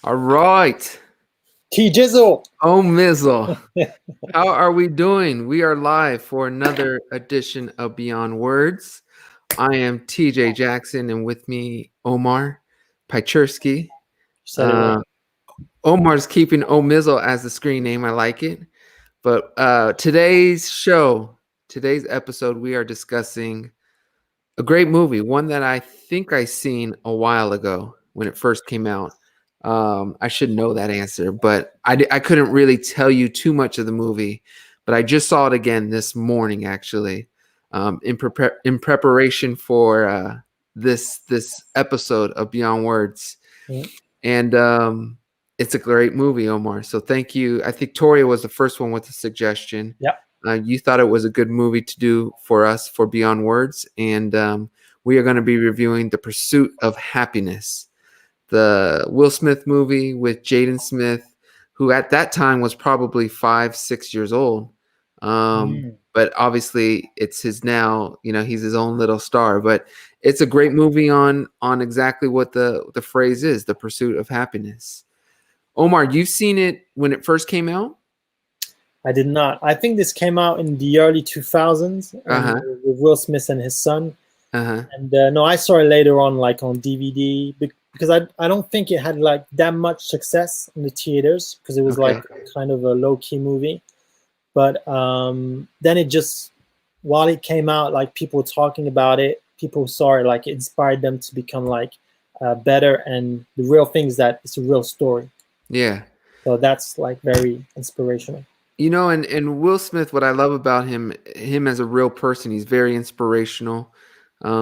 All right. T Jizzle. Oh, Mizzle. How are we doing? We are live for another edition of Beyond Words. I am TJ Jackson, and with me, Omar Piechurski. Said it right. Omar's keeping Mizzle as the screen name. I like it. But today's episode, we are discussing a great movie, one that I think I seen a while ago when it first came out. I should know that answer, but I couldn't really tell you too much of the movie. But I just saw it again this morning, actually, in preparation for this episode of Beyond Words, and it's a great movie, Omar. So thank you. I think Toria was the first one with the suggestion. Yep. You thought it was a good movie to do for us for Beyond Words, and we are going to be reviewing The Pursuit of Happyness, the Will Smith movie with Jaden Smith, who at that time was probably 5-6 years old. But obviously it's his now, he's his own little star. But it's a great movie on exactly what the phrase is, the pursuit of happiness. Omar, you've seen it when it first came out? I did not. I think this came out in the early 2000s with Will Smith and his son. And no, I saw it later on, like on DVD, because I don't think it had like that much success in the theaters because it was like kind of a low-key movie. But then it just, while it came out, like people were talking about it, people saw it, like it inspired them to become like better. And the real thing is that it's a real story. Yeah. So that's like very inspirational. And Will Smith, what I love about him as a real person, he's very inspirational.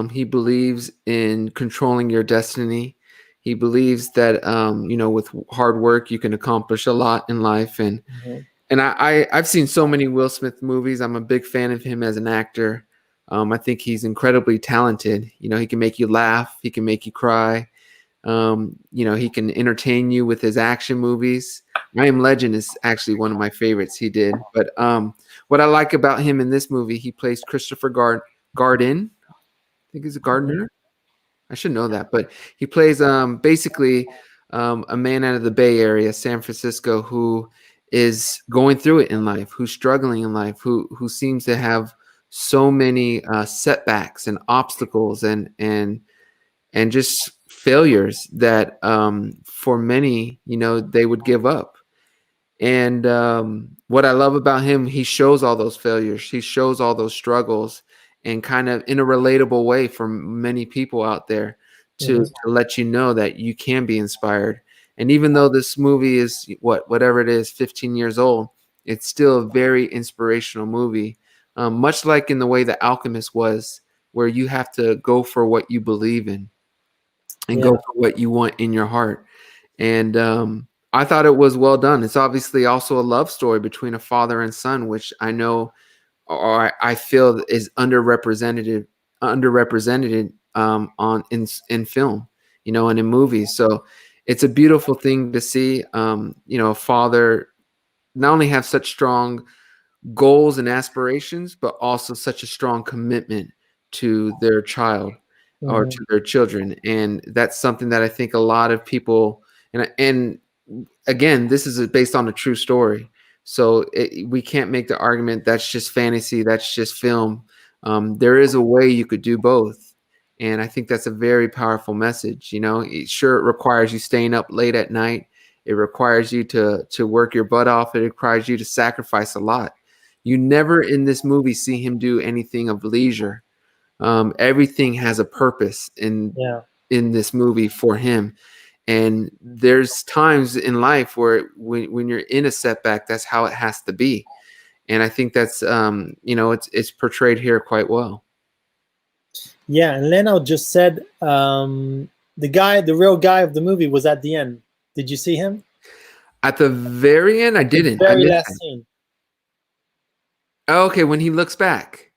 He believes in controlling your destiny. He believes that, with hard work, you can accomplish a lot in life. And I've seen so many Will Smith movies. I'm a big fan of him as an actor. I think he's incredibly talented. He can make you laugh. He can make you cry. He can entertain you with his action movies. I Am Legend is actually one of my favorites he did. But what I like about him in this movie, he plays Christopher Garden. I think he's a gardener. I should know that. But he plays basically a man out of the Bay Area, San Francisco, who is going through it in life, who's struggling in life, who seems to have so many setbacks and obstacles and just failures that for many, they would give up. And what I love about him, he shows all those failures. He shows all those struggles and kind of in a relatable way for many people out there to let you know that you can be inspired. And even though this movie is whatever it is, 15 years old, it's still a very inspirational movie. Much like in the way The Alchemist was, where you have to go for what you believe in and go for what you want in your heart. And I thought it was well done. It's obviously also a love story between a father and son, which I know, or I feel is underrepresented in film, and in movies. So it's a beautiful thing to see, a father not only have such strong goals and aspirations, but also such a strong commitment to their child or to their children. And that's something that I think a lot of people, and again, this is based on a true story. So we can't make the argument that's just fantasy, that's just film. There is a way you could do both. And I think that's a very powerful message. Sure, it requires you staying up late at night. It requires you to work your butt off. It requires you to sacrifice a lot. You never in this movie see him do anything of leisure. Everything has a purpose in this movie for him. And there's times in life where when you're in a setback, that's how it has to be. And I think that's, it's portrayed here quite well. Yeah, and Leno just said the real guy of the movie was at the end. Did you see him? At the very end, I didn't. The very last scene. Oh, okay, when he looks back.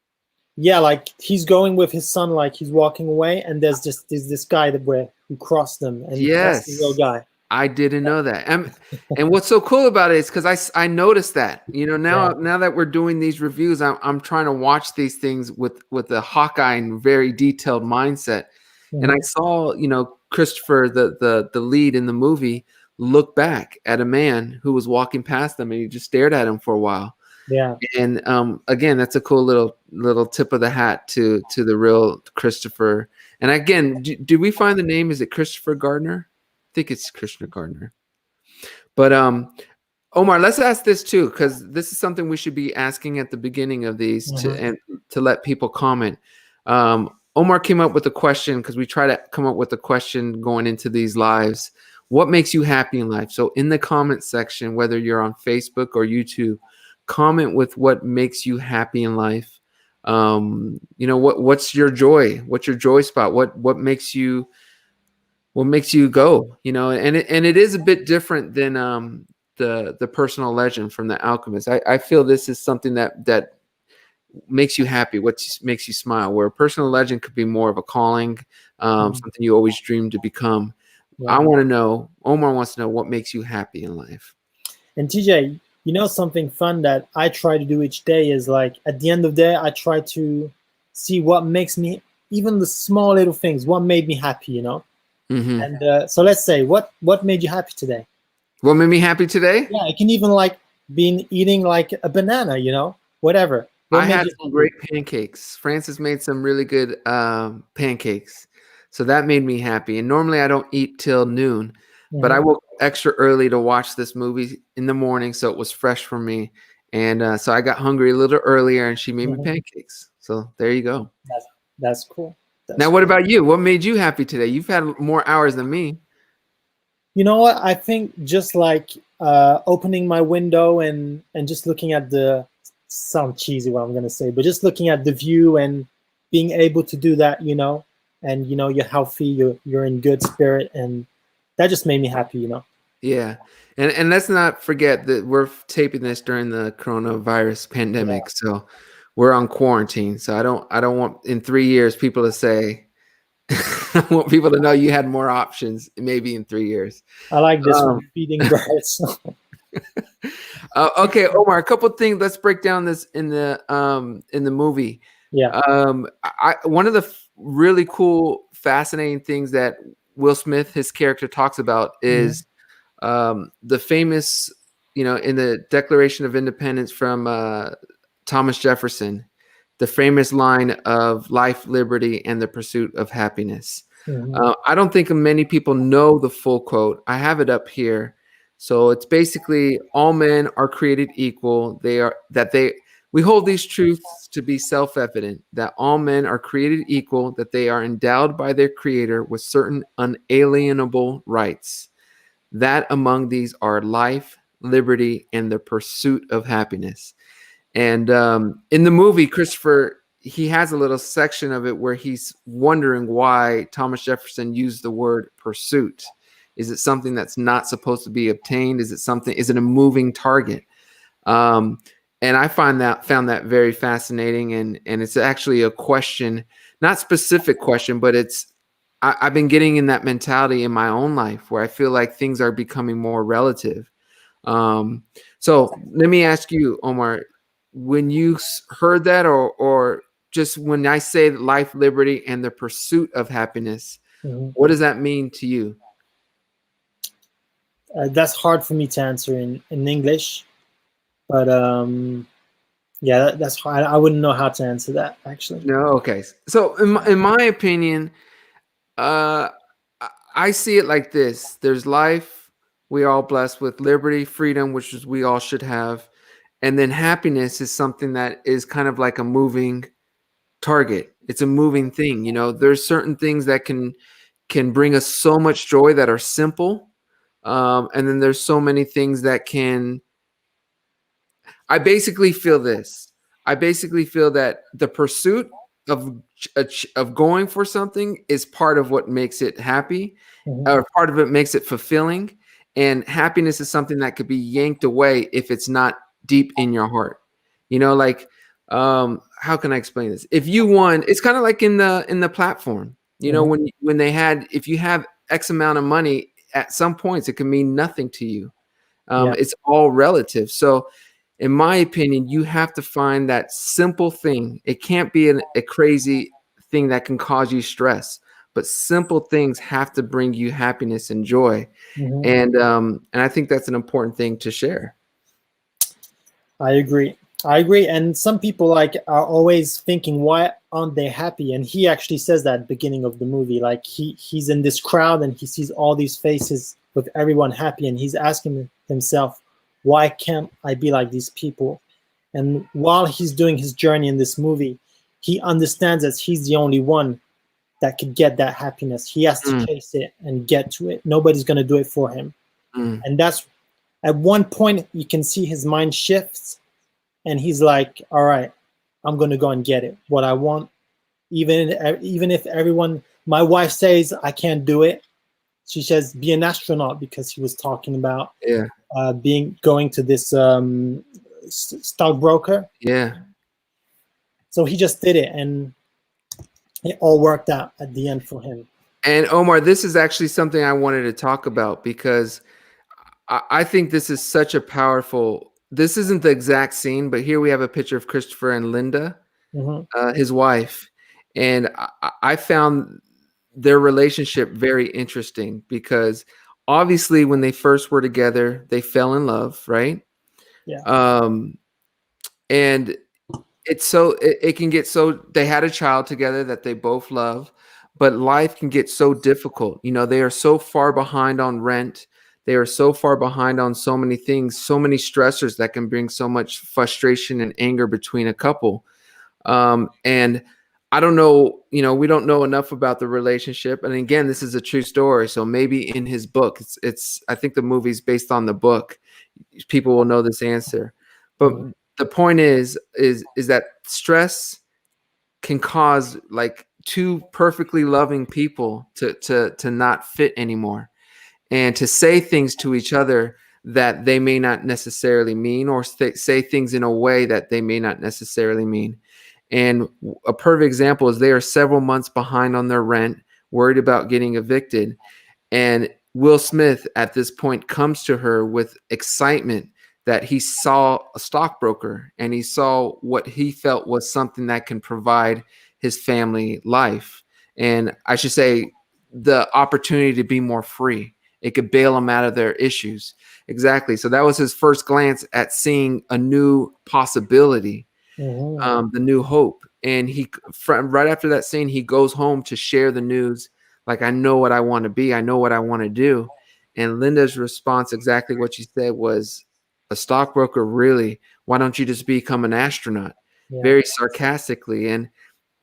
Yeah, like he's going with his son, like he's walking away, and there's this guy who crossed them, and that's the real guy. I didn't know that. And what's so cool about it is because I noticed that. Now that we're doing these reviews, I'm trying to watch these things with a Hawkeye and very detailed mindset. And I saw, Christopher, the lead in the movie, look back at a man who was walking past them, and he just stared at him for a while. Yeah. And again, that's a cool little tip of the hat to the real Christopher. And again, do we find the name? Is it Christopher Gardner? I think it's Christopher Gardner. But Omar, let's ask this too, because this is something we should be asking at the beginning of these to let people comment. Omar came up with a question, because we try to come up with a question going into these lives. What makes you happy in life? So in the comment section, whether you're on Facebook or YouTube, comment with what makes you happy in life. What's your joy? What's your joy spot? What makes you go? And it is a bit different than the personal legend from The Alchemist. I feel this is something that makes you happy, what makes you smile, where a personal legend could be more of a calling, something you always dreamed to become. I want to know, Omar wants to know, what makes you happy in life. And TJ, something fun that I try to do each day is, like, at the end of the day, I try to see what makes me, even the small little things, what made me happy, And so let's say, what made you happy today? What made me happy today? Yeah, it can even like be eating like a banana, whatever. I had some great pancakes. Francis made some really good pancakes. So that made me happy. And normally I don't eat till noon, but I woke up extra early to watch this movie in the morning, so it was fresh for me. And so I got hungry a little earlier, and she made me pancakes. So there you go. That's cool. Now, what about you? What made you happy today? You've had more hours than me. You know what? I think just like opening my window and just looking at sound cheesy what I'm going to say, but just looking at the view and being able to do that, and you're healthy, you're in good spirit, and that just made me happy, Yeah. And let's not forget that we're taping this during the coronavirus pandemic. So we're on quarantine. So I don't want in 3 years people to say, I want people to know you had more options maybe in 3 years. I like this one, feeding birds. Okay, Omar, a couple of things. Let's break down this in the movie. Yeah. One of the really cool, fascinating things that Will Smith, his character, talks about is the famous, in the Declaration of Independence from Thomas Jefferson, the famous line of life, liberty, and the pursuit of happiness. I don't think many people know the full quote. I have it up here. So it's basically, all men are created equal. We hold these truths to be self-evident, that all men are created equal, that they are endowed by their creator with certain unalienable rights. That among these are life, liberty, and the pursuit of happiness. And in the movie, Christopher, he has a little section of it where he's wondering why Thomas Jefferson used the word pursuit. Is it something that's not supposed to be obtained? Is it a moving target? And I found that very fascinating. And it's actually a question, not specific question, but I've been getting in that mentality in my own life where I feel like things are becoming more relative. So let me ask you, Omar, when you heard that, or just when I say life, liberty, and the pursuit of happiness, what does that mean to you? That's hard for me to answer in English, but that's hard. I wouldn't know how to answer that, actually. No, okay. So in my opinion, I see it like this: there's life, we are all blessed with liberty, freedom, which is we all should have, and then happiness is something that is kind of like a moving target. It's a moving thing. There's certain things that can bring us so much joy that are simple. And then there's so many things that I basically feel this. I basically feel that the pursuit of going for something is part of what makes it happy, or part of it makes it fulfilling. And happiness is something that could be yanked away if it's not deep in your heart. How can I explain this? If you won, it's kind of like in the platform. When they had, if you have X amount of money, at some points it can mean nothing to you. It's all relative. So in my opinion, you have to find that simple thing. It can't be a crazy thing that can cause you stress, but simple things have to bring you happiness and joy. Mm-hmm. And I think that's an important thing to share. I agree. I agree. And some people like are always thinking, why aren't they happy? And he actually says that at the beginning of the movie. Like he's in this crowd and he sees all these faces with everyone happy, and he's asking himself, why can't I be like these people? And while he's doing his journey in this movie, he understands that he's the only one that could get that happiness. He has to chase it and get to it. Nobody's going to do it for him. And that's at one point you can see his mind shifts, and he's like, all right, I'm going to go and get it. What I want, even if everyone, my wife says I can't do it. She says, be an astronaut, because he was talking about going to this stockbroker. Yeah. So he just did it, and it all worked out at the end for him. And Omar, this is actually something I wanted to talk about, because I think this is such a powerful, this isn't the exact scene, but here we have a picture of Christopher and Linda, his wife. And I found their relationship very interesting, because obviously when they first were together, they fell in love, right? Yeah. And it's so, it can get so, they had a child together that they both love, but life can get so difficult. You know, they are so far behind on rent. They are so far behind on so many things, so many stressors that can bring so much frustration and anger between a couple. And I don't know, you know, we don't know enough about the relationship. And again, this is a true story. So maybe in his book, it's I think the movie's based on the book. People will know this answer. But the point is that stress can cause like two perfectly loving people to not fit anymore, and to say things to each other that they may not necessarily mean, or say things in a way that they may not necessarily mean. And a perfect example is they are several months behind on their rent, worried about getting evicted. And Will Smith at this point comes to her with excitement that he saw a stockbroker, and he saw what he felt was something that can provide his family life. And I should say the opportunity to be more free. It could bail them out of their issues. Exactly. So that was his first glance at seeing a new possibility, the new hope. And right after that scene, he goes home to share the news. Like, I know what I want to be. I know what I want to do. And Linda's response, exactly what she said, was, a stockbroker, really? Why don't you just become an astronaut? Yeah. Very sarcastically.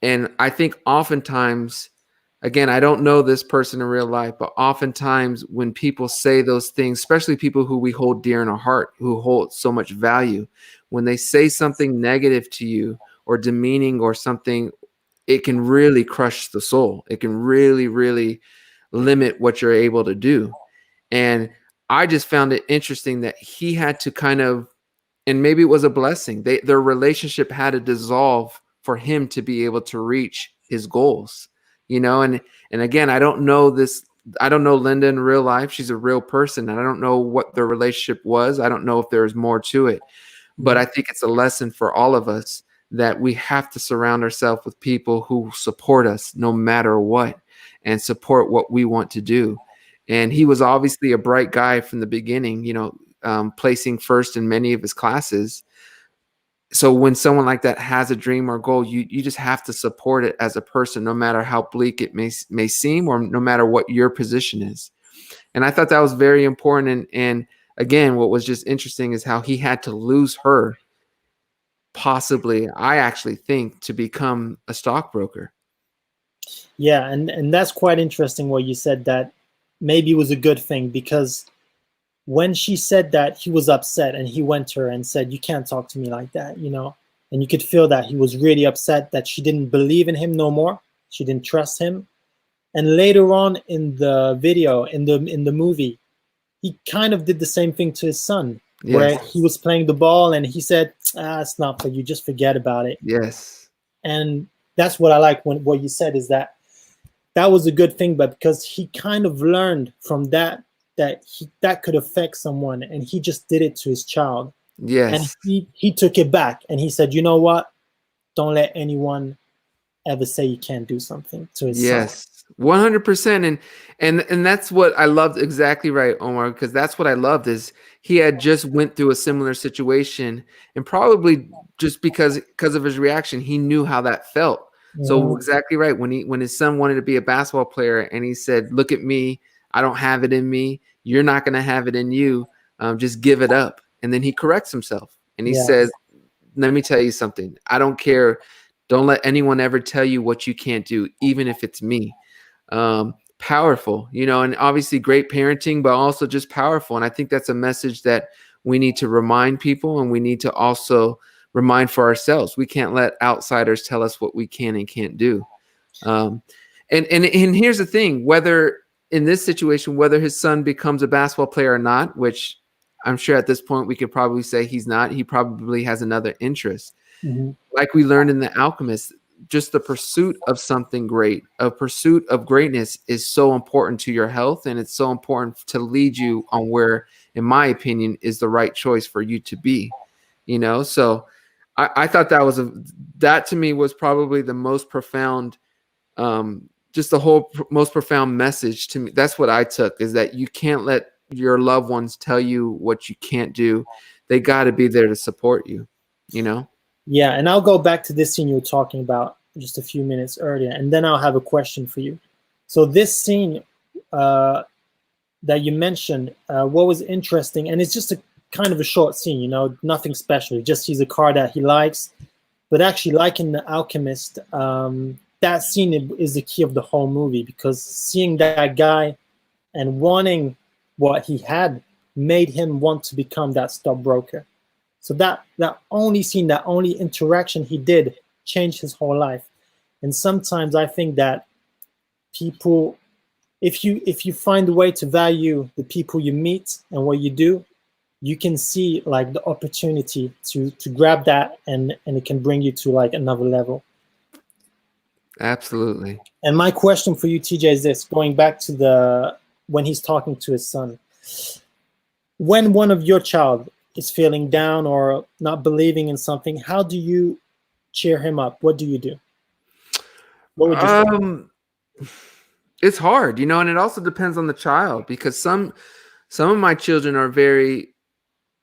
And I think oftentimes, again, I don't know this person in real life, but oftentimes when people say those things, especially people who we hold dear in our heart, who hold so much value, when they say something negative to you or demeaning or something, it can really crush the soul. It can really, really limit what you're able to do. And I just found it interesting that he had to kind of, and maybe it was a blessing, their relationship had to dissolve for him to be able to reach his goals, you know. And again, I don't know Linda in real life. She's a real person, and I don't know what their relationship was. I don't know if there's more to it, but I think it's a lesson for all of us that we have to surround ourselves with people who support us no matter what, and support what we want to do. And he was obviously a bright guy from the beginning, you know, placing first in many of his classes. So when someone like that has a dream or goal, you just have to support it as a person, no matter how bleak it may seem, or no matter what your position is. And I thought that was very important. And again, what was just interesting is how he had to lose her, possibly, I actually think, to become a stockbroker. Yeah, and that's quite interesting what you said, that maybe it was a good thing, because when she said that, he was upset, and he went to her and said, you can't talk to me like that, you know. And you could feel that he was really upset that she didn't believe in him no more. She didn't trust him. And later on in the video, in the movie, he kind of did the same thing to his son. Yes. Where he was playing the ball and he said, it's not for you, just forget about it. Yes. And that's what I like when what you said is that was a good thing, but because he kind of learned from that that could affect someone, and he just did it to his child. Yes. And he took it back, and he said, you know what? Don't let anyone ever say you can't do something to his son. Yes. 100%. And that's what I loved. Exactly right, Omar, because that's what I loved is he had just went through a similar situation, and probably just because of his reaction, he knew how that felt. So exactly right. When his son wanted to be a basketball player and he said, "Look at me, I don't have it in me. You're not going to have it in you. Just give it up." And then he corrects himself and he Yeah. says, "Let me tell you something. I don't care. Don't let anyone ever tell you what you can't do, even if it's me." Powerful, and obviously great parenting, but also just powerful. And I think that's a message that we need to remind people, and we need to also remind for ourselves. We can't let outsiders tell us what we can and can't do. And here's the thing, whether in this situation, whether his son becomes a basketball player or not, which I'm sure at this point we could probably say he's not, he probably has another interest. Like we learned in The Alchemist, just the pursuit of something great, a pursuit of greatness is so important to your health, and it's so important to lead you on where, in my opinion, is the right choice for you to be. So I thought that to me was probably the most profound, just the whole most profound message to me. That's what I took, is that you can't let your loved ones tell you what you can't do. They got to be there to support you. Yeah, and I'll go back to this scene you were talking about just a few minutes earlier, and then I'll have a question for you. So this scene that you mentioned, what was interesting, and it's just a kind of a short scene, nothing special. He just sees a car that he likes. But actually, like in The Alchemist, that scene is the key of the whole movie, because seeing that guy and wanting what he had made him want to become that stockbroker. So that only scene, that only interaction he did changed his whole life. And sometimes I think that people, if you find a way to value the people you meet and what you do, you can see like the opportunity to grab that, and it can bring you to like another level. Absolutely. And my question for you, TJ, is this: going back to when he's talking to his son, when one of your child is feeling down or not believing in something, how do you cheer him up? What do you do? What would you say? It's hard, and it also depends on the child, because some of my children are very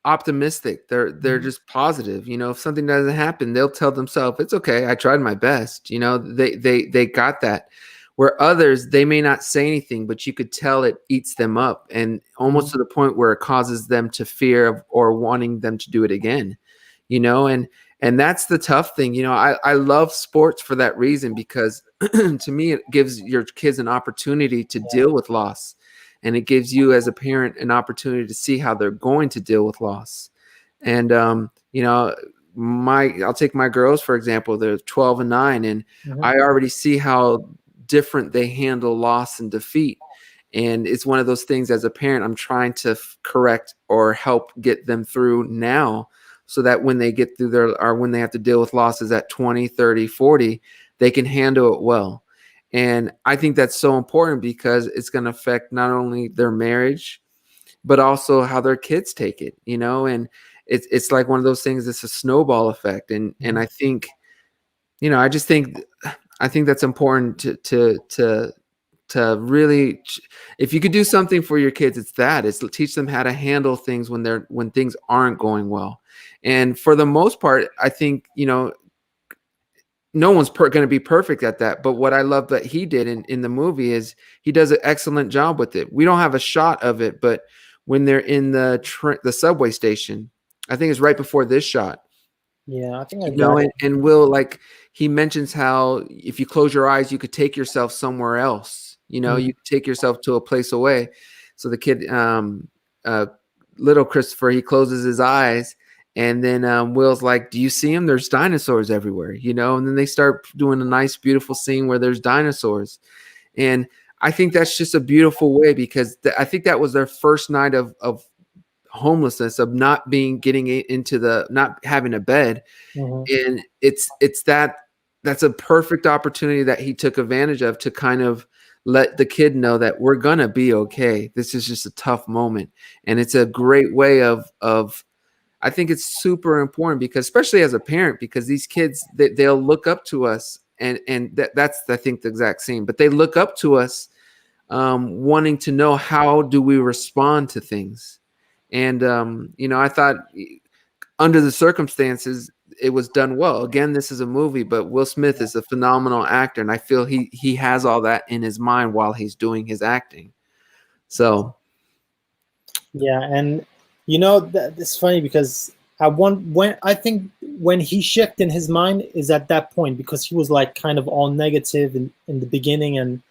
optimistic. They're just positive. If something doesn't happen, they'll tell themselves, "It's okay. I tried my best." They got that. Where others, they may not say anything, but you could tell it eats them up, and almost to the point where it causes them to fear or wanting them to do it again. And that's the tough thing. I love sports for that reason, because to me, it gives your kids an opportunity to deal with loss. And it gives you as a parent an opportunity to see how they're going to deal with loss. And, I'll take my girls, for example. They're 12 and 9, and I already see how different they handle loss and defeat. And it's one of those things, as a parent, I'm trying to correct or help get them through now, so that when they get through when they have to deal with losses at 20, 30, 40, they can handle it well. And I think that's so important, because it's going to affect not only their marriage, but also how their kids take it, and it's like one of those things. It's a snowball effect. And I think, I think that's important to really, if you could do something for your kids, it's to teach them how to handle things when things aren't going well. And for the most part, I think, no one's going to be perfect at that. But what I love that he did in the movie is he does an excellent job with it. We don't have a shot of it, but when they're in the subway station, I think it's right before this shot. Yeah, I think I got it. And Will, like, he mentions how if you close your eyes, you could take yourself somewhere else. You could take yourself to a place away. So the kid, little Christopher, he closes his eyes, and then Will's like, "Do you see him? There's dinosaurs everywhere." And then they start doing a nice, beautiful scene where there's dinosaurs. And I think that's just a beautiful way, because I think that was their first night of homelessness, of not getting into not having a bed. And that's a perfect opportunity that he took advantage of, to kind of let the kid know that we're gonna be okay. This is just a tough moment. And it's a great way of I think it's super important, because especially as a parent, because these kids, they'll look up to us, that's I think the exact same. But they look up to us, wanting to know how do we respond to things. And I thought under the circumstances, it was done well. Again, this is a movie, but Will Smith is a phenomenal actor, and I feel he has all that in his mind while he's doing his acting. So, yeah, and it's funny because when he shifted in his mind is at that point, because he was like kind of all negative in the beginning, and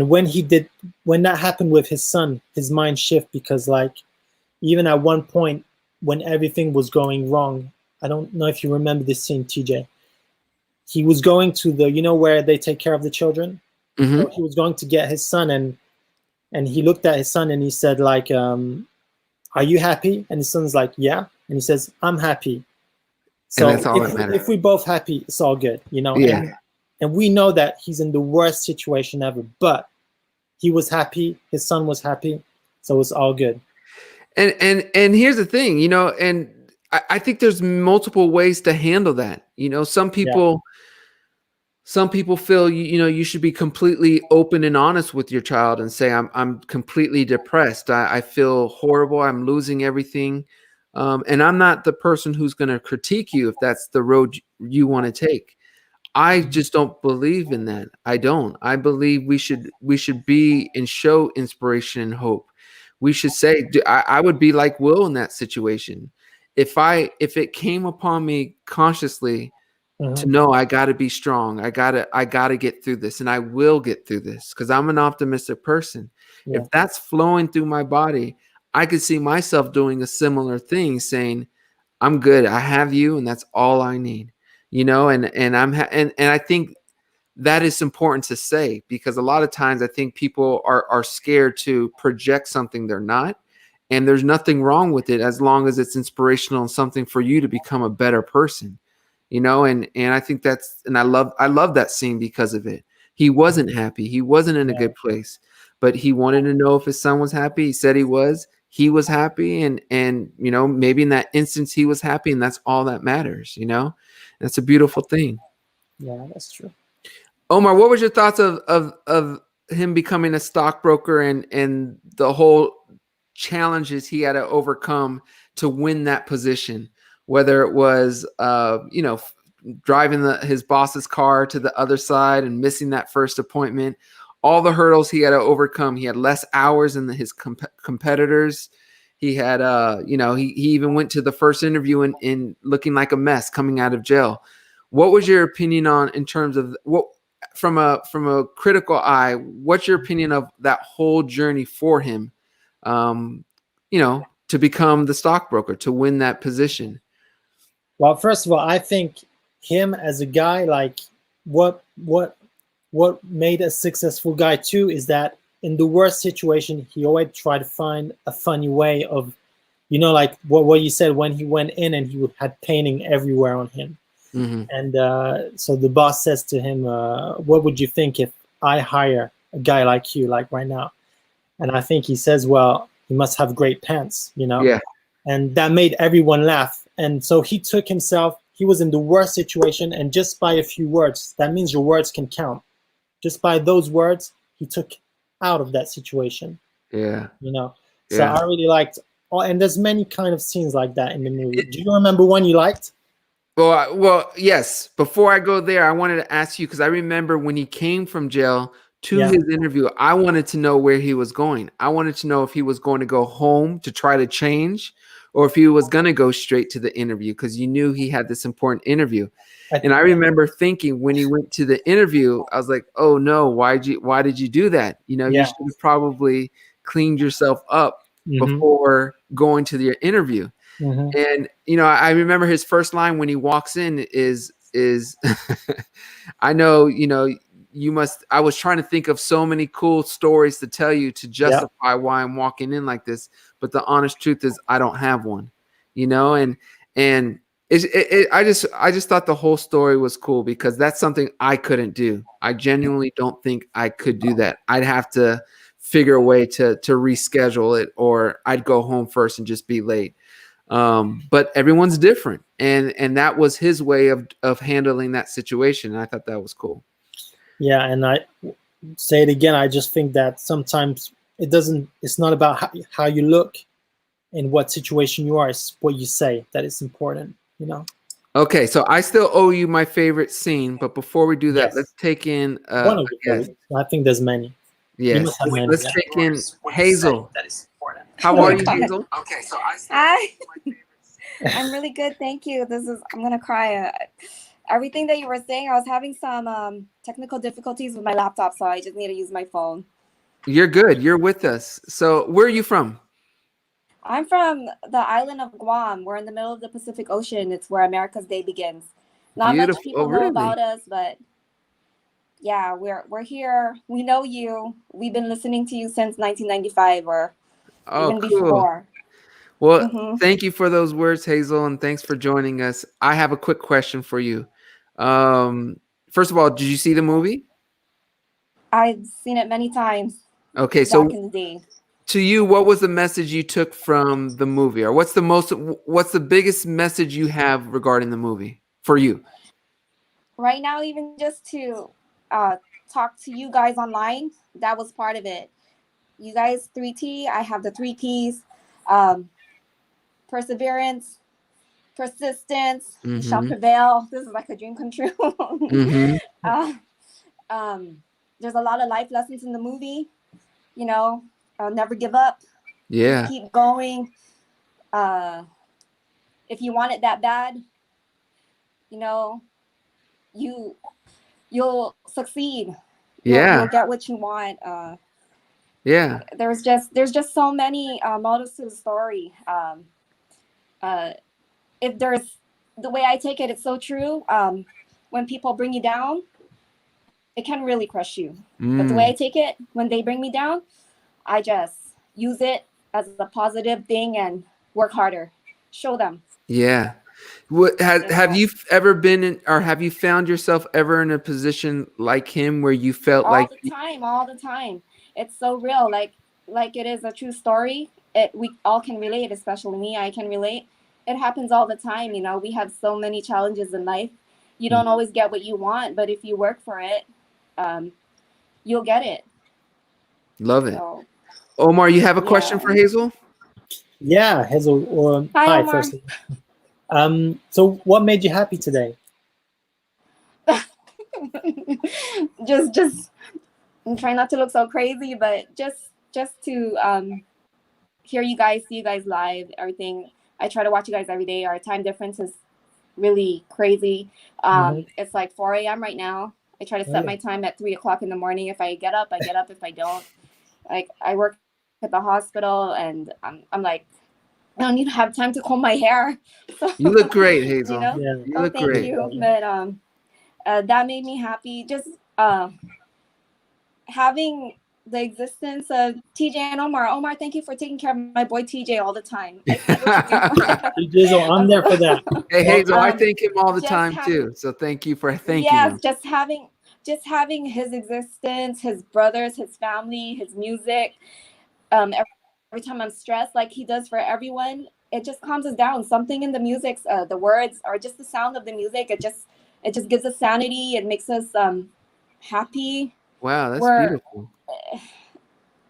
when that happened with his son, his mind shift, because like even at one point when everything was going wrong, I don't know if you remember this scene, TJ. He was going to where they take care of the children. mm-hmm. So he was going to get his son, and he looked at his son and he said like, are you happy? And his son's like, yeah. And he says, I'm happy. So and that's all that matters. If we're both happy, it's all good, Yeah. And we know that he's in the worst situation ever, but he was happy, his son was happy, so it's all good. And here's the thing, and I think there's multiple ways to handle that. Some people feel you should be completely open and honest with your child and say, I'm completely depressed. I feel horrible. I'm losing everything. And I'm not the person who's going to critique you if that's the road you want to take. I just don't believe in that. I don't. I believe we should be and show inspiration and hope. We should say, I would be like Will in that situation. If it came upon me consciously to know I got to be strong, I got to get through this, and I will get through this because I'm an optimistic person. Yeah. If that's flowing through my body, I could see myself doing a similar thing, saying, I'm good. I have you, and that's all I need. And I think that is important to say, because a lot of times I think people are scared to project something they're not, and there's nothing wrong with it as long as it's inspirational and something for you to become a better person, and I think I love that scene because of it. He wasn't happy. He wasn't in a good place, but he wanted to know if his son was happy. He said he was happy, and maybe in that instance he was happy, and that's all that matters. That's a beautiful thing. Yeah, that's true. Omar, what was your thoughts of him becoming a stockbroker and the whole challenges he had to overcome to win that position? Whether it was, driving his boss's car to the other side and missing that first appointment, all the hurdles he had to overcome. He had less hours than his competitors. He had, he even went to the first interview in looking like a mess coming out of jail. What was your opinion on, in terms of what, from a critical eye, what's your opinion of that whole journey for him, to become the stockbroker, to win that position? Well, first of all, I think him as a guy, like what made a successful guy too is that in the worst situation, he always tried to find a funny way of, like what you said, when he went in and he had painting everywhere on him. Mm-hmm. And so the boss says to him, what would you think if I hire a guy like you, like right now? And I think he says, well, he must have great pants, Yeah. And that made everyone laugh. And so he took himself, he was in the worst situation, and just by a few words, that means your words can count. Just by those words, he took out of that situation. Yeah. So I really liked, and there's many kind of scenes like that in the movie. Do you remember one you liked? Well, yes. Before I go there, I wanted to ask you, because I remember when he came from jail to his interview, I wanted to know where he was going. I wanted to know if he was going to go home to try to change, or if he was going to go straight to the interview, because you knew he had this important interview. And I remember thinking when he went to the interview, I was like, oh no, why did you do that? You should have probably cleaned yourself up before going to the interview. Mm-hmm. And I remember his first line when he walks in is I know, I was trying to think of so many cool stories to tell you to justify why I'm walking in like this, but the honest truth is I don't have one, and I just thought the whole story was cool, because that's something I couldn't do. I genuinely don't think I could do that. I'd have to figure a way to reschedule it, or I'd go home first and just be late. But everyone's different, and that was his way of handling that situation. And I thought that was cool. Yeah, and I say it again. I just think that sometimes it's not about how you look in what situation you are. It's what you say that is important. Okay, so I still owe you my favorite scene, but before we do that, Yes. let's take in One of the favorites. I think there's many. You Yes, must have many. let's take in Hazel. How Oh are my you, God. Hazel? Okay, so Hi. I'm really good, thank you. I'm gonna cry. Everything that you were saying, I was having some technical difficulties with my laptop, so I just need to use my phone. You're good. You're with us. So where are you from? I'm from the island of Guam. We're in the middle of the Pacific Ocean. It's where America's Day begins. Not Beautiful. much people know about us, but yeah, we're here. We know you. We've been listening to you since 1995 or even before. Well, thank you for those words, Hazel, and thanks for joining us. I have a quick question for you. First of all, did you see the movie? I've seen it many times. Okay, so back in the day. To you, what was the message you took from the movie, or what's the biggest message you have regarding the movie for you? Right now, even just to talk to you guys online, that was part of it. You guys, 3T, I have the 3Ps. Perseverance, persistence, shall prevail. This is like a dream come true. There's a lot of life lessons in the movie. Never give up. Yeah. Just keep going. If you want it that bad, you'll succeed. You'll get what you want. Yeah. There's just so many motives to the story. If there's the way I take it, it's so true. When people bring you down, it can really crush you. But the way I take it, when they bring me down, I just use it as a positive thing and work harder. Show them. Yeah. Have you ever been in, or have you found yourself ever in a position like him where you felt all the time? It's so real, like it is a true story. We all can relate, especially me. I can relate. It happens all the time. We have so many challenges in life. You don't always get what you want, but if you work for it, you'll get it. Love it. Omar, you have a question for Hazel? Yeah, Hazel. Hi, first. So what made you happy today? just I'm trying not to look so crazy, but just to hear you guys, see you guys live, everything. I try to watch you guys every day. Our time difference is really crazy. It's like 4 a.m. right now. I try to set my time at 3 o'clock in the morning. If I get up, I get up. If I don't, I work at the hospital, and I'm like, I don't even have time to comb my hair. So, you look great, Hazel. You look great. Thank you. But that made me happy. Just having the existence of TJ and Omar. Omar, thank you for taking care of my boy TJ all the time. Hazel, I'm there for that. Hey, Hazel, I thank him all the time too. So thank you for thanking him. Just having his existence, his brothers, his family, his music. Every time I'm stressed, like he does for everyone, it just calms us down. Something in the music, the words, or just the sound of the music, it just gives us sanity. It makes us happy. Wow, that's beautiful.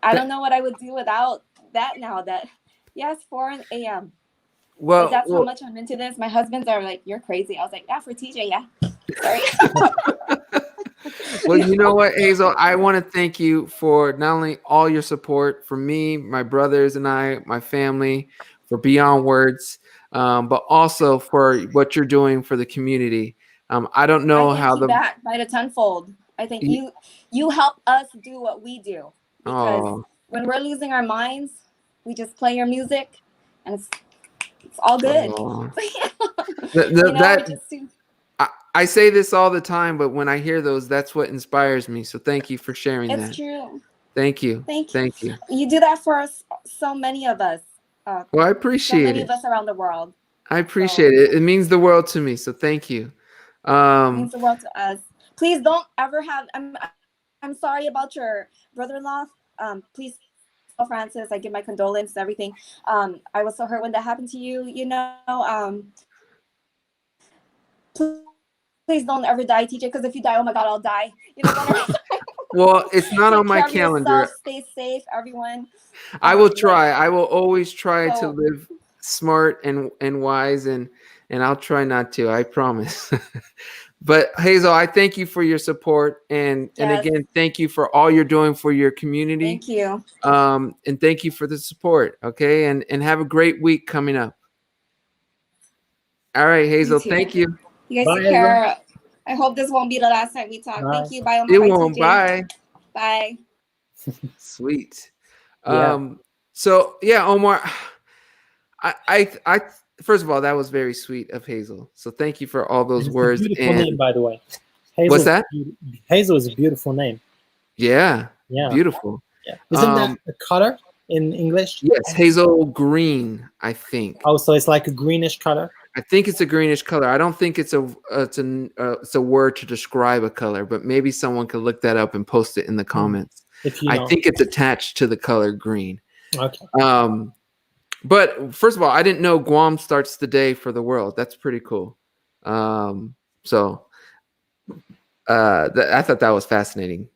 I don't know what I would do without that now. It's 4 a.m. Well, but that's how much I'm into this. My husbands are like, "You're crazy." I was like, "Yeah, for TJ, yeah." Sorry. Well, you know what, Hazel? I want to thank you for not only all your support for me, my brothers and I, my family, for Beyond Words, but also for what you're doing for the community. I don't know how the back by the tenfold. I think you help us do what we do, because when we're losing our minds, we just play your music, and it's all good. I say this all the time, but when I hear those, that's what inspires me. So thank you for sharing that. It's true. Thank you. Thank you. You do that for us, so many of us. Well, I appreciate it. So many of us around the world. I appreciate it. It means the world to me. So thank you. It means the world to us. Please don't ever have. I'm sorry about your brother-in-law. Please Francis. I give my condolences, everything. I was so hurt when that happened to you. Please don't ever die, TJ, because if you die, oh my God, I'll die. Don't ever die. Well, it's not on my Take care of calendar. yourself, stay safe, everyone. I will try. I will always try to So- live smart and wise, and I'll try not to. I promise. But Hazel, I thank you for your support, and again, thank you for all you're doing for your community. Thank you. And thank you for the support. Okay, and have a great week coming up. All right, Hazel. Thank you. You guys take care. I hope this won't be the last time we talk. Thank you. Bye, Omar. It won't. Bye. Bye. Sweet. Yeah. So yeah, Omar, I first of all, that was very sweet of Hazel. So thank you for all those words. Beautiful name, by the way. Hazel, what's that? Hazel is a beautiful name. Yeah. Yeah. Beautiful. Yeah. Isn't that a color in English? Yes, hazel green, I think. Oh, so it's like a greenish color? I think it's a greenish color. I don't think it's a word to describe a color, but maybe someone could look that up and post it in the comments. If you know. I think it's attached to the color green. Okay. But first of all, I didn't know Guam starts the day for the world. That's pretty cool. So I thought that was fascinating.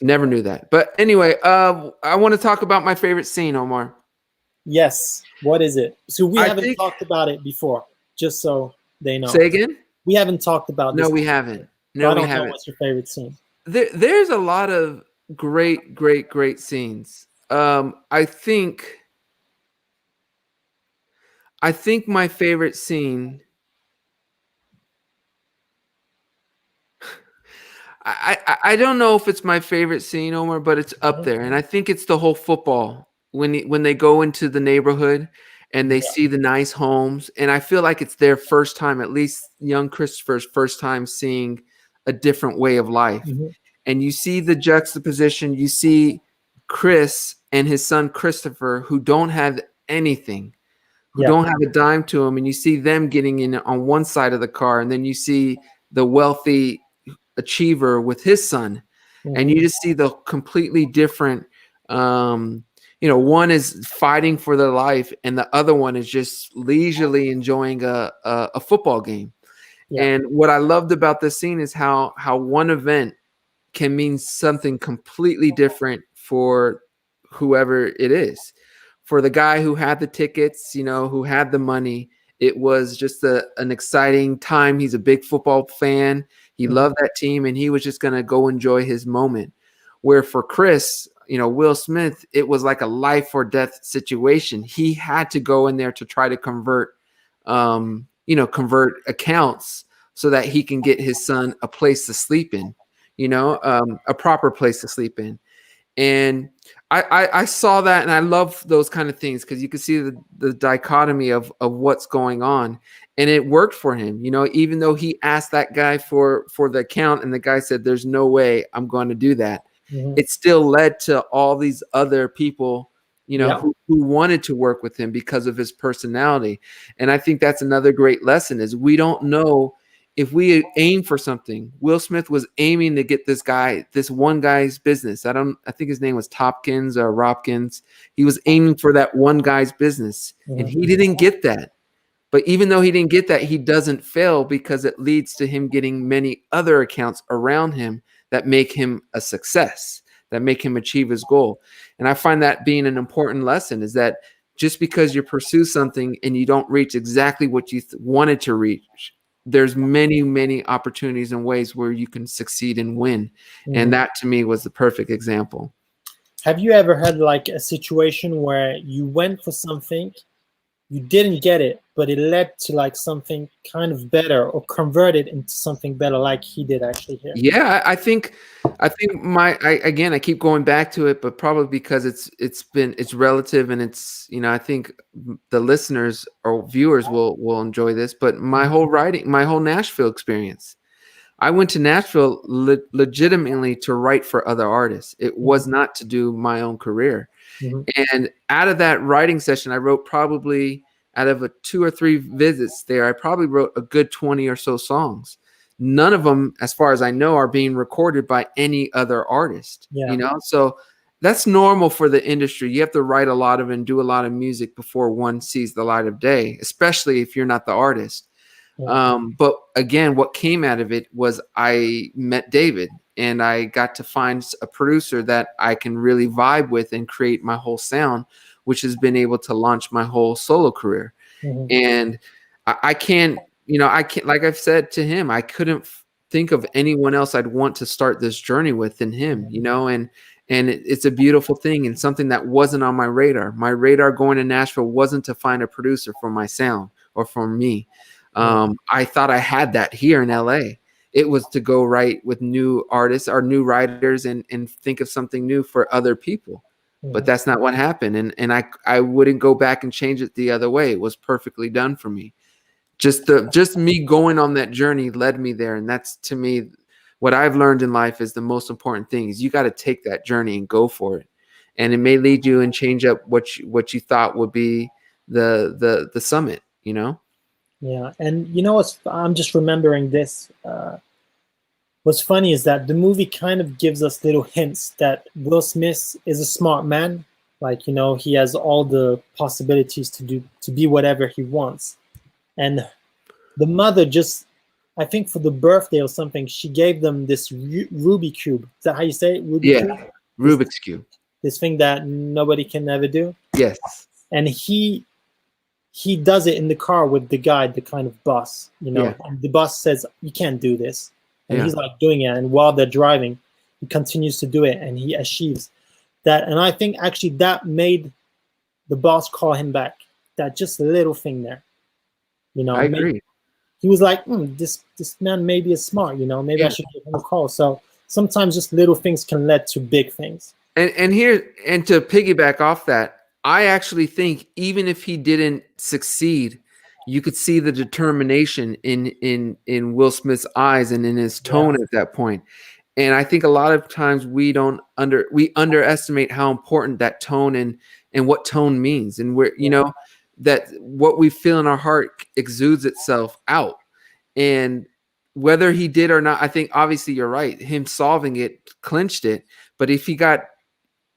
Never knew that. But anyway, I want to talk about my favorite scene, Omar. Yes. What is it? So we haven't talked about it before, just so they know. Say again? We haven't talked about this. No, we haven't. No, we haven't. What's your favorite scene? There's a lot of great scenes. I think my favorite scene, I don't know if it's my favorite scene, Omar, but it's up there. And I think it's the whole football when they go into the neighborhood and they see the nice homes. And I feel like it's their first time, at least young Christopher's first time seeing a different way of life. Mm-hmm. And you see the juxtaposition. You see Chris and his son Christopher, who don't have anything, who don't have a dime to them. And you see them getting in on one side of the car. And then you see the wealthy achiever with his son. Mm-hmm. And you just see the completely different, one is fighting for their life and the other one is just leisurely enjoying a football game. Yeah. And what I loved about this scene is how one event can mean something completely different for whoever it is. For the guy who had the tickets, who had the money, it was just an exciting time. He's a big football fan. He loved that team, and he was just going to go enjoy his moment. Where for Chris, Will Smith, it was like a life or death situation. He had to go in there to try to convert accounts so that he can get his son a place to sleep in, a proper place to sleep in. And I saw that, and I love those kind of things because you can see the dichotomy of what's going on, and it worked for him. Even though he asked that guy for the account, and the guy said, "There's no way I'm going to do that." Mm-hmm. It still led to all these other people, who wanted to work with him because of his personality. And I think that's another great lesson: is we don't know. If we aim for something, Will Smith was aiming to get this one guy's business. I think his name was Topkins or Ropkins. He was aiming for that one guy's business, and he didn't get that. But even though he didn't get that, he doesn't fail because it leads to him getting many other accounts around him that make him a success, that make him achieve his goal. And I find that being an important lesson is that just because you pursue something and you don't reach exactly what you wanted to reach, there's many opportunities and ways where you can succeed and win. Mm-hmm. And that to me was the perfect example. Have you ever had like a situation where you went for something, you didn't get it, but it led to like something kind of better or converted into something better like he did actually here? Yeah, I think I keep going back to it, but probably because it's relative and it's, I think the listeners or viewers will enjoy this, but my whole Nashville experience, I went to Nashville legitimately to write for other artists. It was not to do my own career. Mm-hmm. And out of that writing session, I wrote probably out of 2 or 3 visits there, I probably wrote a good 20 or so songs. None of them, as far as I know, are being recorded by any other artist. Yeah. So that's normal for the industry. You have to write a lot of and do a lot of music before one sees the light of day, especially if you're not the artist. But again, what came out of it was I met David, and I got to find a producer that I can really vibe with and create my whole sound, which has been able to launch my whole solo career. And I can't, like I've said to him, I couldn't think of anyone else I'd want to start this journey with than him, and it's a beautiful thing, and something that wasn't on my radar. My radar going to Nashville wasn't to find a producer for my sound or for me. I thought I had that here in LA. It was to go write with new artists or new writers and think of something new for other people. But that's not what happened. And I wouldn't go back and change it the other way. It was perfectly done for me. Just me going on that journey led me there. And that's, to me, what I've learned in life is the most important thing is you got to take that journey and go for it. And it may lead you and change up what you thought would be the summit, Yeah, and I'm just remembering this. What's funny is that the movie kind of gives us little hints that Will Smith is a smart man. Like, he has all the possibilities to be whatever he wants. And the mother just, I think for the birthday or something, she gave them this Ruby cube. Is that how you say it? Rubik's Cube. This thing that nobody can ever do. Yes. And he does it in the car with the guy, the kind of boss, and the boss says, you can't do this. And he's like doing it. And while they're driving, he continues to do it, and he achieves that. And I think actually that made the boss call him back. That just little thing there, I agree. He was like, this man maybe is smart, maybe I should give him a call. So sometimes just little things can lead to big things. And to piggyback off that, I actually think even if he didn't succeed, you could see the determination in Will Smith's eyes and in his tone at that point. And I think a lot of times we underestimate how important that tone and what tone means, and where that what we feel in our heart exudes itself out. And whether he did or not, I think obviously you're right. Him solving it clinched it, but if he got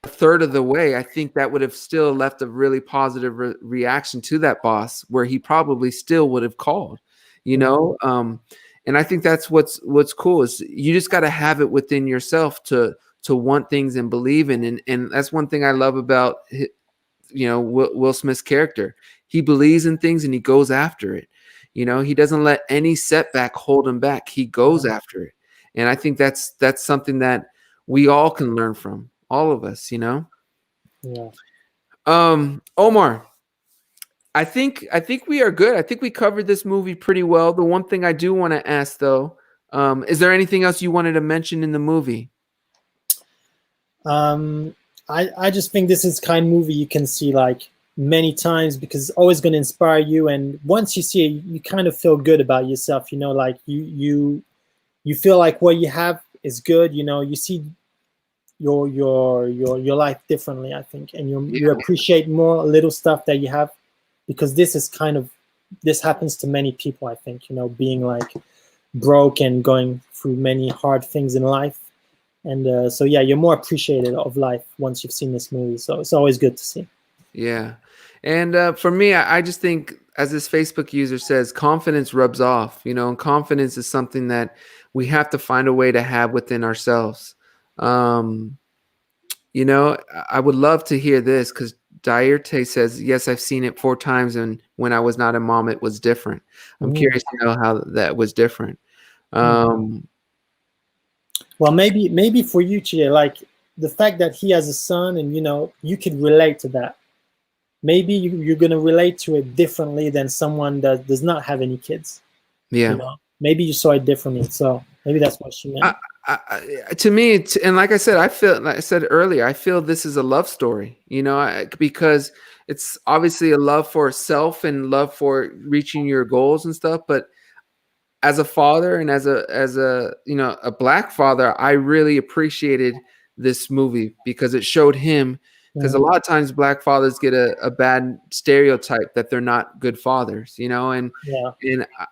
a third of the way, I think that would have still left a really positive reaction to that boss, where he probably still would have called, and I think that's what's cool is you just got to have it within yourself to want things and believe in. And that's one thing I love about, Will Smith's character. He believes in things and he goes after it. He doesn't let any setback hold him back. He goes after it. And I think that's something that we all can learn from. All of us, Yeah. Omar, I think we are good. I think we covered this movie pretty well. The one thing I do want to ask, though, is there anything else you wanted to mention in the movie? I just think this is kind of movie you can see like many times, because it's always going to inspire you. And once you see it, you kind of feel good about yourself. Like you feel like what you have is good. You see your life differently, I think, and you appreciate more little stuff that you have, because this happens to many people, I think, being like broke and going through many hard things in life. And so you're more appreciative of life once you've seen this movie. So it's always good to see. Yeah. And for me, I just think, as this Facebook user says, confidence rubs off, and confidence is something that we have to find a way to have within ourselves. I would love to hear this, because Dierte says, yes, I've seen it 4 times, and when I was not a mom, it was different. I'm curious to know how that was different. Well, maybe for you, Chia, like the fact that he has a son, and you could relate to that. Maybe you're going to relate to it differently than someone that does not have any kids. Yeah. Maybe you saw it differently. So maybe that's what she meant. To me, and like I said, like I said earlier, I feel this is a love story, because it's obviously a love for self and love for reaching your goals and stuff. But as a father and as a Black father, I really appreciated this movie because it showed him. Because a lot of times Black fathers get a bad stereotype that they're not good fathers, and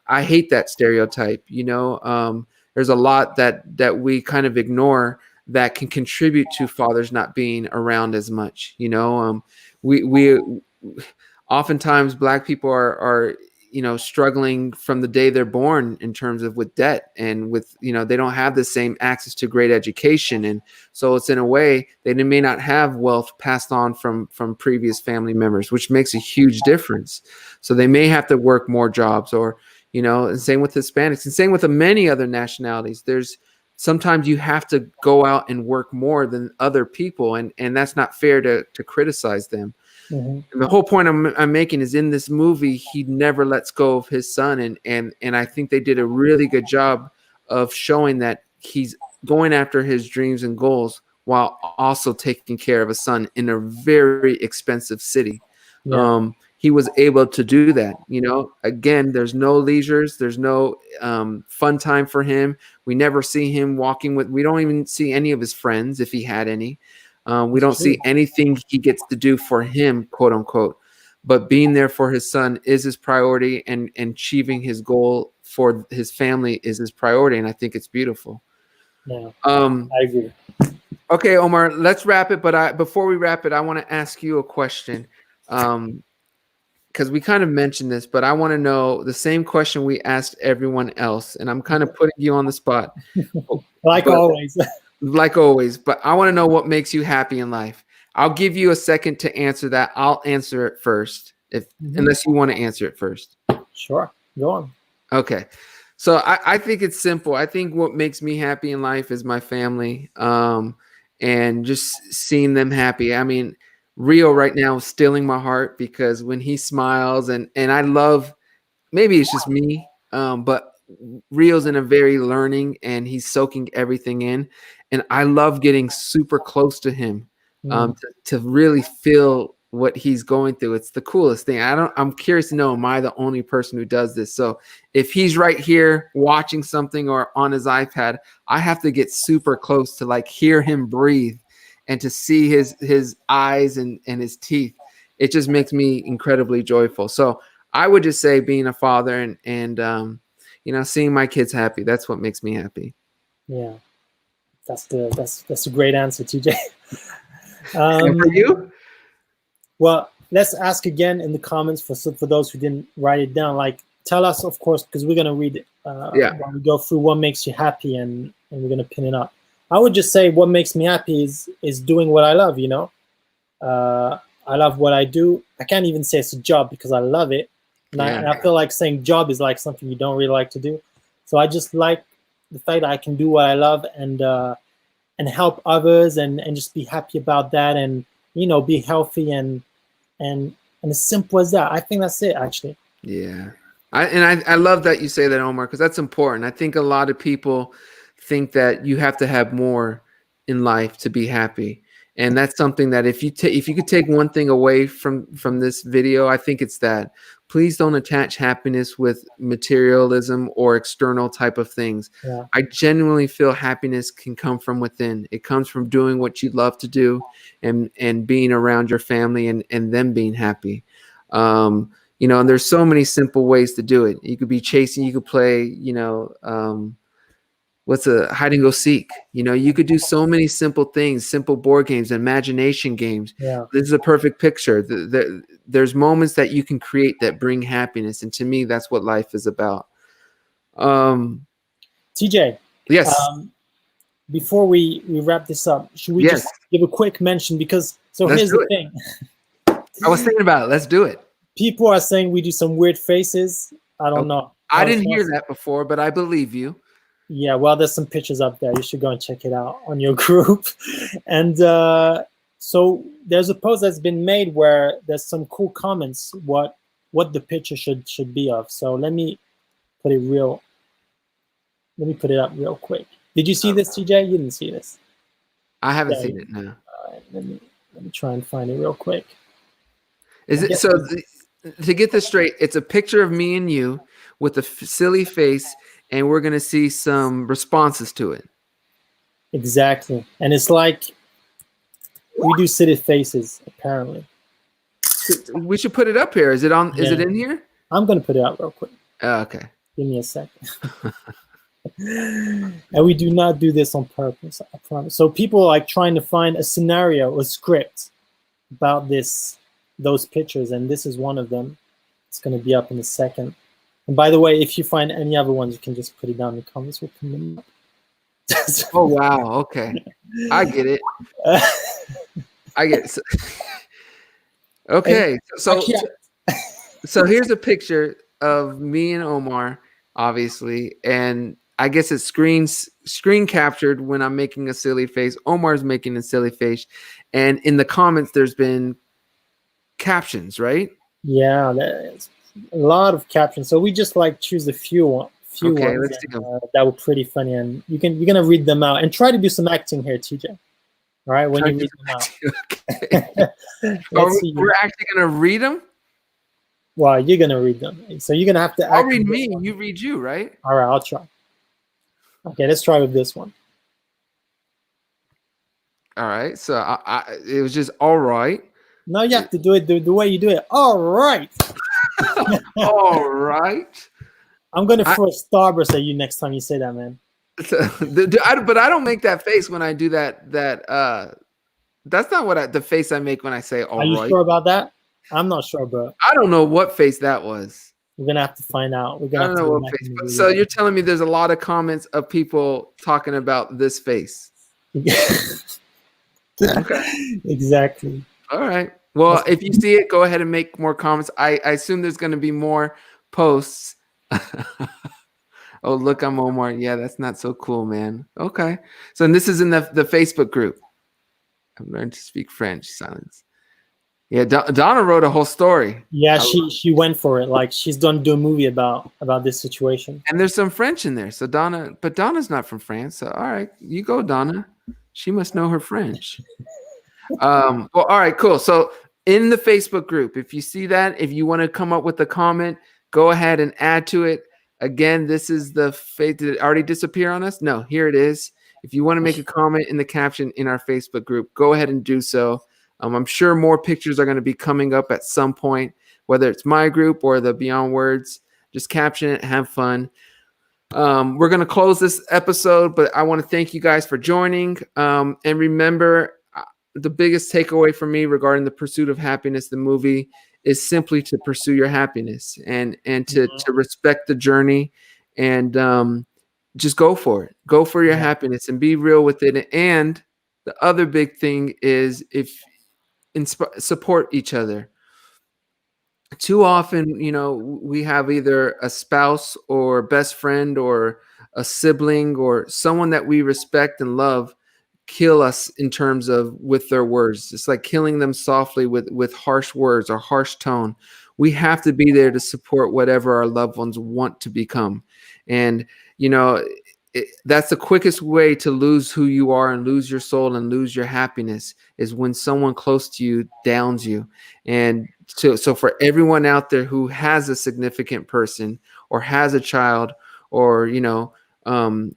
I hate that stereotype. There's a lot that we kind of ignore that can contribute to fathers not being around as much. We oftentimes Black people are struggling from the day they're born in terms of with debt, and with they don't have the same access to great education, and so it's in a way they may not have wealth passed on from previous family members, which makes a huge difference. So they may have to work more jobs, or and same with Hispanics, and same with many other nationalities. There's sometimes you have to go out and work more than other people, and that's not fair to criticize them. And the whole point I'm making is, in this movie, he never lets go of his son, and I think they did a really good job of showing that he's going after his dreams and goals while also taking care of a son in a very expensive city. He was able to do that. Again, there's no leisures, there's no fun time for him. We never see him walking we don't even see any of his friends, if he had any. We don't see anything he gets to do for him, quote unquote, but being there for his son is his priority, and achieving his goal for his family is his priority. And I think it's beautiful. Yeah, I agree. Okay, Omar, let's wrap it. But before we wrap it, I want to ask you a question. Because we kind of mentioned this, but I want to know the same question we asked everyone else. And I'm kind of putting you on the spot. Always. Like always. But I want to know what makes you happy in life. I'll give you a second to answer that. I'll answer it first, unless you want to answer it first. Sure. Go on. Okay. So I think it's simple. I think what makes me happy in life is my family, and just seeing them happy. I mean, Rio right now is stealing my heart, because when he smiles, and I love, maybe it's just me, but Rio's in a very learning, and he's soaking everything in, and I love getting super close to him, to really feel what he's going through. It's the coolest thing. I'm curious to know, am I the only person who does this? So if he's right here watching something or on his iPad, I have to get super close to hear him breathe, and to see his eyes and his teeth. It just makes me incredibly joyful. So I would just say, being a father and seeing my kids happy, that's what makes me happy. Yeah, that's a great answer, TJ. And for you? Well, let's ask again in the comments for those who didn't write it down. Tell us, of course, because we're gonna read it. When we go through what makes you happy, and we're gonna pin it up. I would just say what makes me happy is doing what I love. I love what I do. I can't even say it's a job, because I love it, and I feel like saying job is like something you don't really like to do. So I just like the fact that I can do what I love, and help others, and just be happy about that, and be healthy, and as simple as that. I think that's it, actually. Yeah, I love that you say that, Omar, because that's important. I think a lot of people think that you have to have more in life to be happy, and that's something that if you could take one thing away from this video, I think it's that. Please don't attach happiness with materialism or external type of things. I genuinely feel happiness can come from within. It comes from doing what you love to do, and being around your family, and them being happy. And there's so many simple ways to do it. You could be chasing, you could play, what's a hide and go seek? You could do so many simple things, simple board games, imagination games. This is a perfect picture. There's moments that you can create that bring happiness, and to me, that's what life is about. TJ, yes. Before we wrap this up, should we just give a quick mention? Because here's the thing. I was thinking about it. Let's do it. People are saying we do some weird faces. I don't know. I didn't hear that before, but I believe you. Yeah, well, there's some pictures up there. You should go and check it out on your group. And so there's a post that's been made where there's some cool comments what the picture should be of. So let me put it up real quick. Did you see this, TJ? You didn't see this. I haven't seen it. No. All right, let me try and find it real quick. Is it so? To get this straight, it's a picture of me and you with a silly face, and we're gonna see some responses to it. Exactly, and it's like we do silly faces. Apparently, we should put it up here. Is it on? Is it in here? I'm gonna put it up real quick. Okay. Give me a second. And we do not do this on purpose, I promise. So people are like trying to find a scenario or script about those pictures, and this is one of them. It's going to be up in a second. And by the way, if you find any other ones, you can just put it down in the comments. We'll put them up. Oh wow, okay, I get it. I get it. Okay, so here's a picture of me and Omar, obviously, and I guess it's screen captured when I'm making a silly face. Omar's making a silly face, and in the comments there's been captions, right? Yeah, there's a lot of captions. So we just like choose a few ones that were pretty funny, and you're gonna read them out and try to do some acting here, TJ. All right, when you read them out. We're actually gonna read them. Well, you're gonna read them, so you're gonna have to. I'll read me. You read you, right? All right, I'll try. Okay, let's try with this one. All right, so it was just all right. No, you have to do it the way you do it. All right. All right. I'm gonna throw a starburst at you next time you say that, man. But I don't make that face when I do that. That's not the face I make when I say all right. Are you sure about that? I'm not sure, bro. I don't know what face that was. We're gonna have to find out. I don't know what face. So you're telling me there's a lot of comments of people talking about this face. Okay. Exactly. All right. Well, if you see it, go ahead and make more comments. I assume there's going to be more posts. Oh, look, I'm Omar. Yeah, that's not so cool, man. Okay. So this is in the Facebook group. I've learned to speak French. Silence. Yeah, Donna wrote a whole story. Yeah, she went for it. Like she's done do a movie about this situation. And there's some French in there. So Donna's not from France. So all right, you go, Donna. She must know her French. Well, all right, cool. So in the Facebook group, if you see that, if you want to come up with a comment, go ahead and add to it. Again, this is the face. Did it already disappear on us? No, here it is. If you want to make a comment in the caption in our Facebook group, go ahead and do so. I'm sure more pictures are going to be coming up at some point, whether it's my group or the Beyond Words. Just caption it, have fun. We're going to close this episode, but I want to thank you guys for joining. And remember, the biggest takeaway for me regarding the Pursuit of Happyness, the movie, is simply to pursue your happiness and to respect the journey and just go for it. Go for your happiness and be real with it. And the other big thing is support each other. Too often, we have either a spouse or best friend or a sibling or someone that we respect and love kill us in terms of with their words. It's like killing them softly with harsh words or harsh tone. We have to be there to support whatever our loved ones want to become. And, that's the quickest way to lose who you are and lose your soul and lose your happiness is when someone close to you downs you. And so for everyone out there who has a significant person or has a child or,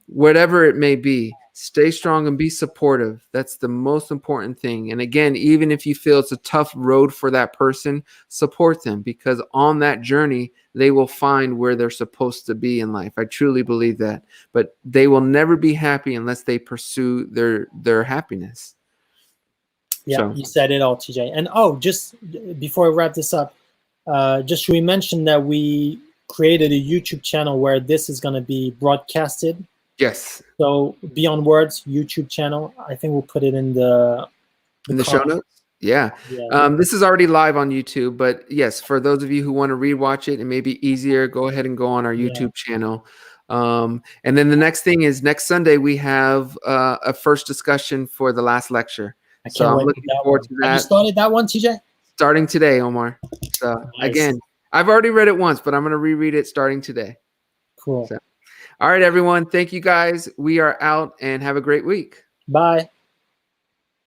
whatever it may be, stay strong and be supportive. That's the most important thing. And again, even if you feel it's a tough road for that person, support them because on that journey, they will find where they're supposed to be in life. I truly believe that. But they will never be happy unless they pursue their happiness. Yeah, you said it all, TJ. And just before I wrap this up, should we mention that we created a YouTube channel where this is going to be broadcasted? Yes. So Beyond Words YouTube channel. I think we'll put it in the show notes. Yeah. This is already live on YouTube, but yes, for those of you who want to rewatch it, it may be easier. Go ahead and go on our YouTube channel. And then the next thing is next Sunday we have a first discussion for the last lecture. So I'm looking forward to that. Have you started that one, TJ? Starting today, Omar. So again, I've already read it once, but I'm going to reread it starting today. Cool. So, all right, everyone. Thank you guys. We are out and have a great week. Bye.